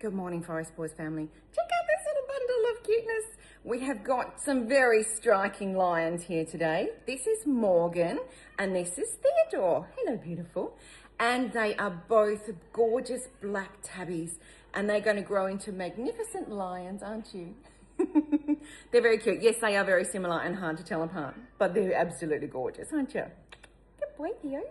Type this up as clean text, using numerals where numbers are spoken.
Good morning, Forest Boys family. Check out this little bundle of cuteness. We have got some very striking lions here today. This is Morgan and this is Theodore. Hello, beautiful. And they are both gorgeous black tabbies and they're going to grow into magnificent lions, aren't you? They're very cute. Yes, they are very similar and hard to tell apart, but they're absolutely gorgeous, aren't you? Good boy, Theo.